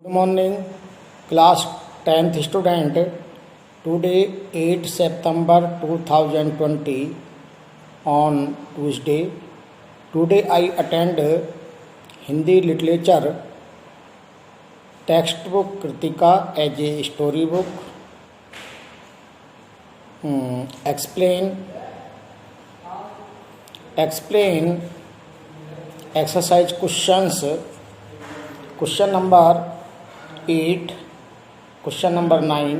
Good morning, class 10th student. Today 8 September 2020 on Tuesday. Today I attend Hindi literature textbook Kritika as a storybook. Explain exercise questions. Question number 8, question number 9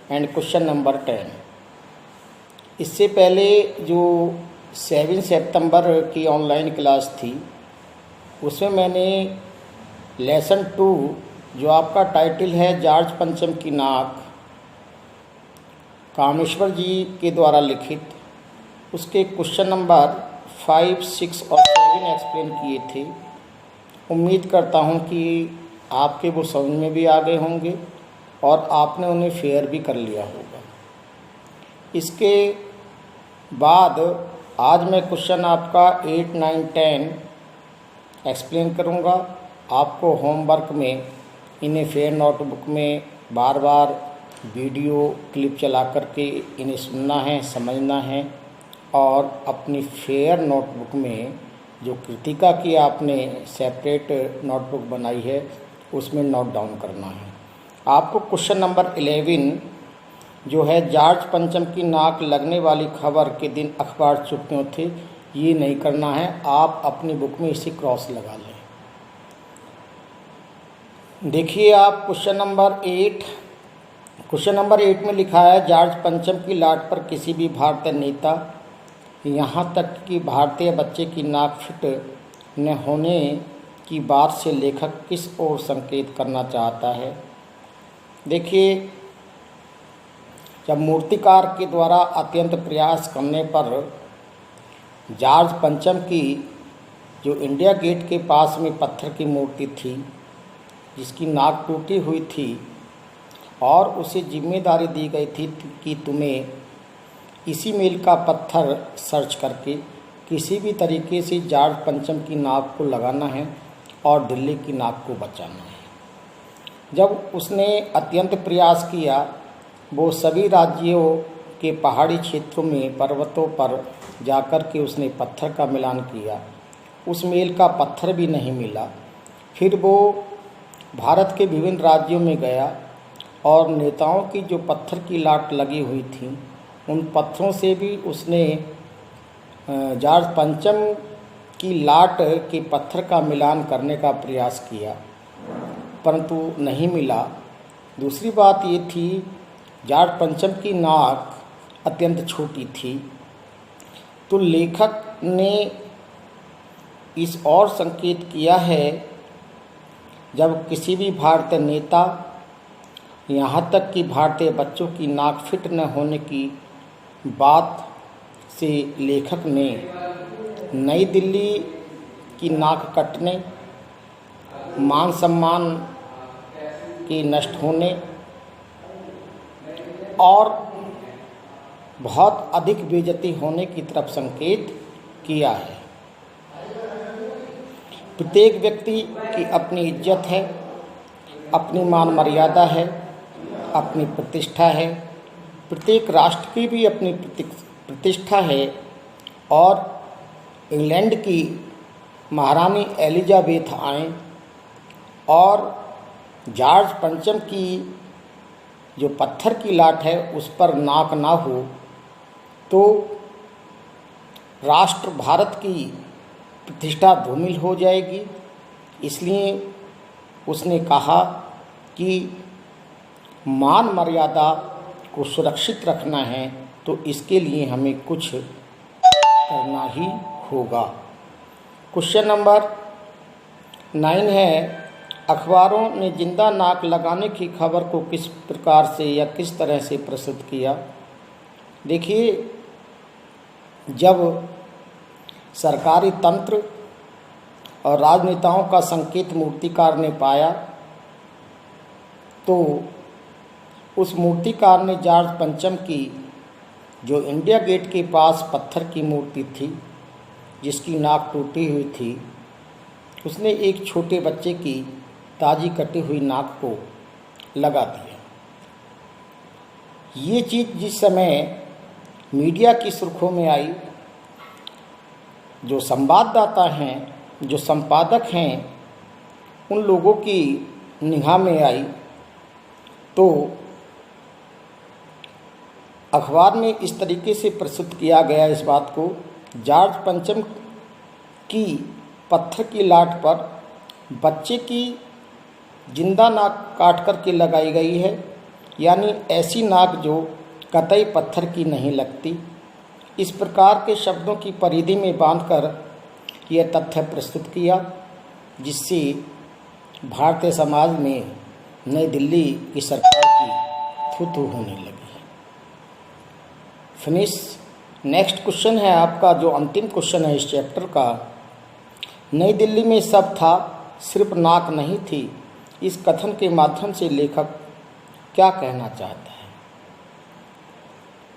and question number 10। इससे पहले जो 7 सितंबर की online class थी उसमें मैंने lesson 2 जो आपका title है जॉर्ज पंचम की नाक, कामेश्वर जी के द्वारा लिखित, उसके क्वेश्चन नंबर 5, 6 और 7 एक्सप्लेन किए थे। उम्मीद करता हूं कि आपके वो समझ में भी आ गए होंगे और आपने उन्हें फेयर भी कर लिया होगा। इसके बाद आज मैं क्वेश्चन आपका 8, 9, 10 एक्सप्लेन करूंगा। आपको होमवर्क में इन्हें फेयर नोटबुक में बार बार वीडियो क्लिप चला करके इन्हें सुनना है, समझना है और अपनी फेयर नोटबुक में जो कृतिका की आपने सेपरेट नोटबुक बनाई है उसमें नोट डाउन करना है। आपको क्वेश्चन नंबर 11 जो है जॉर्ज पंचम की नाक लगने वाली खबर के दिन अखबार चुप्पियों थे, ये नहीं करना है। आप अपनी बुक में इसे क्रॉस लगा लें। देखिए आप क्वेश्चन नंबर 8। क्वेश्चन नंबर 8 में लिखा है जॉर्ज पंचम की लाट पर किसी भी भारतीय नेता, यहाँ तक कि भारतीय बच्चे की नाक फिट न होने की बात से लेखक किस ओर संकेत करना चाहता है। देखिए, जब मूर्तिकार के द्वारा अत्यंत प्रयास करने पर जॉर्ज पंचम की जो इंडिया गेट के पास में पत्थर की मूर्ति थी जिसकी नाक टूटी हुई थी और उसे जिम्मेदारी दी गई थी कि तुम्हें इसी मील का पत्थर सर्च करके किसी भी तरीके से जॉर्ज पंचम की नाक को लगाना है और दिल्ली की नाक को बचाना है। जब उसने अत्यंत प्रयास किया, वो सभी राज्यों के पहाड़ी क्षेत्रों में पर्वतों पर जाकर के उसने पत्थर का मिलान किया। उस मील का पत्थर भी नहीं मिला। फिर वो भारत के विभिन्न राज्यों में गया और नेताओं की जो पत्थर की लाट लगी हुई थी उन पत्थरों से भी उसने जॉर्ज पंचम की लाट के पत्थर का मिलान करने का प्रयास किया, परंतु नहीं मिला। दूसरी बात ये थी, जॉर्ज पंचम की नाक अत्यंत छोटी थी, तो लेखक ने इस और संकेत किया है जब किसी भी भारतीय नेता, यहाँ तक कि भारतीय बच्चों की नाक फिट न होने की बात से लेखक ने नई दिल्ली की नाक कटने, मान सम्मान के नष्ट होने और बहुत अधिक बेइज्जती होने की तरफ संकेत किया है। प्रत्येक व्यक्ति की अपनी इज्जत है, अपनी मान मर्यादा है, अपनी प्रतिष्ठा है। प्रत्येक राष्ट्र की भी अपनी प्रतिष्ठा है और इंग्लैंड की महारानी एलिजाबेथ आए और जॉर्ज पंचम की जो पत्थर की लाट है उस पर नाक ना हो तो राष्ट्र भारत की प्रतिष्ठा धूमिल हो जाएगी। इसलिए उसने कहा कि मान मर्यादा को सुरक्षित रखना है तो इसके लिए हमें कुछ करना ही होगा। क्वेश्चन नंबर 9 है, अखबारों ने जिंदा नाक लगाने की खबर को किस प्रकार से या किस तरह से प्रस्तुत किया। देखिए, जब सरकारी तंत्र और राजनेताओं का संकेत मूर्तिकार ने पाया तो उस मूर्तिकार ने जॉर्ज पंचम की जो इंडिया गेट के पास पत्थर की मूर्ति थी जिसकी नाक टूटी हुई थी, उसने एक छोटे बच्चे की ताज़ी कटी हुई नाक को लगा दिया। ये चीज़ जिस समय मीडिया की सुर्खियों में आई, जो संवाददाता हैं, जो संपादक हैं, उन लोगों की निगाह में आई, तो अखबार में इस तरीके से प्रस्तुत किया गया इस बात को, जॉर्ज पंचम की पत्थर की लाट पर बच्चे की जिंदा नाक काट कर के लगाई गई है, यानी ऐसी नाक जो कतई पत्थर की नहीं लगती। इस प्रकार के शब्दों की परिधि में बांधकर यह तथ्य प्रस्तुत किया, जिससे भारतीय समाज में नई दिल्ली की सरकार की थू-थू होने लगी। फिनिश। नेक्स्ट क्वेश्चन है आपका, जो अंतिम क्वेश्चन है इस चैप्टर का। नई दिल्ली में सब था, सिर्फ नाक नहीं थी। इस कथन के माध्यम से लेखक क्या कहना चाहता है?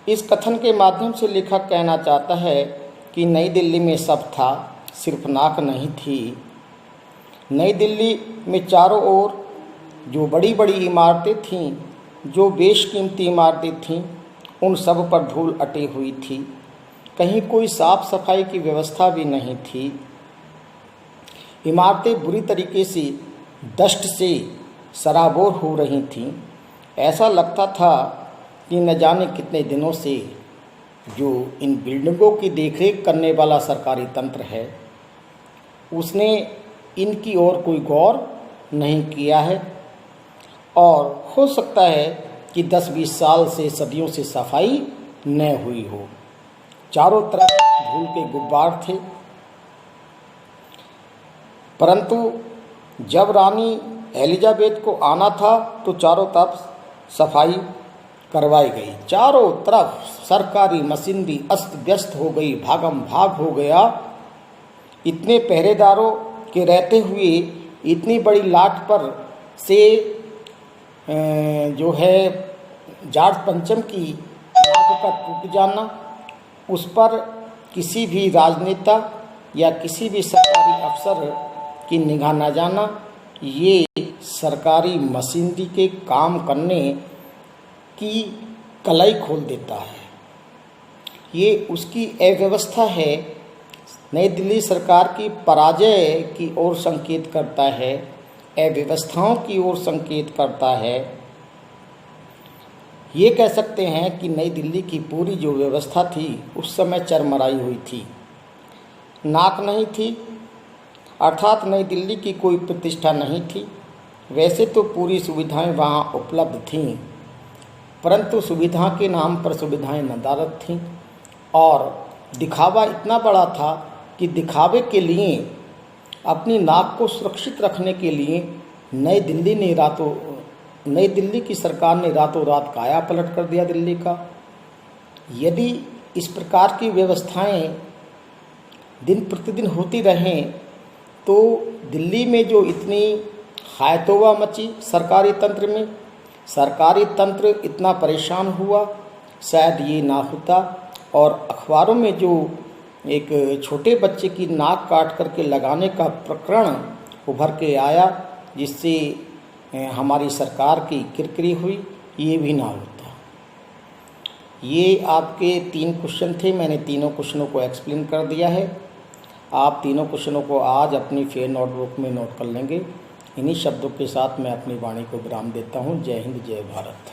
इस कथन के माध्यम से लेखक कहना चाहता है कि नई दिल्ली में सब था, सिर्फ नाक नहीं थी। नई दिल्ली में चारों ओर जो बड़ी बड़ी इमारतें थीं, जो बेशकीमती इमारतें थीं, उन सब पर धूल अटी हुई थी। कहीं कोई साफ सफाई की व्यवस्था भी नहीं थी। इमारतें बुरी तरीके से डस्ट से सराबोर हो रही थीं। ऐसा लगता था कि न जाने कितने दिनों से जो इन बिल्डिंगों की देखरेख करने वाला सरकारी तंत्र है, उसने इनकी ओर कोई गौर नहीं किया है, और हो सकता है कि 10-20 साल से, सदियों से सफाई न हुई हो। चारों तरफ धूल के गुब्बार थे। परंतु जब रानी एलिजाबेथ को आना था तो चारों तरफ सफाई करवाई गई। चारों तरफ सरकारी मशीनरी अस्त व्यस्त हो गई, भागम भाग हो गया। इतने पहरेदारों के रहते हुए इतनी बड़ी लाट पर से जो है जॉर्ज पंचम की नाक का टूट जाना, उस पर किसी भी राजनेता या किसी भी सरकारी अफसर की निगाह न जाना, ये सरकारी मशीनरी के काम करने की कलाई खोल देता है। ये उसकी अव्यवस्था है। नई दिल्ली सरकार की पराजय की ओर संकेत करता है, अव्यवस्थाओं की ओर संकेत करता है। ये कह सकते हैं कि नई दिल्ली की पूरी जो व्यवस्था थी उस समय चरमराई हुई थी। नाक नहीं थी, अर्थात नई दिल्ली की कोई प्रतिष्ठा नहीं थी। वैसे तो पूरी सुविधाएं वहाँ उपलब्ध थीं, परंतु सुविधा के नाम पर सुविधाएं नदारद थीं, और दिखावा इतना बड़ा था कि दिखावे के लिए, अपनी नाक को सुरक्षित रखने के लिए नई दिल्ली की सरकार ने रातों रात काया पलट कर दिया दिल्ली का। यदि इस प्रकार की व्यवस्थाएं दिन प्रतिदिन होती रहें तो दिल्ली में जो इतनी हायतोवा मची सरकारी तंत्र में, सरकारी तंत्र इतना परेशान हुआ, शायद ये ना होता। और अखबारों में जो एक छोटे बच्चे की नाक काट करके लगाने का प्रकरण उभर के आया, जिससे हमारी सरकार की किरकिरी हुई, ये भी ना होता। ये आपके 3 क्वेश्चन थे। मैंने तीनों क्वेश्चनों को एक्सप्लेन कर दिया है। आप तीनों क्वेश्चनों को आज अपनी फेयर नोटबुक में नोट कर लेंगे। इन्हीं शब्दों के साथ मैं अपनी वाणी को विराम देता हूँ। जय हिंद, जय भारत।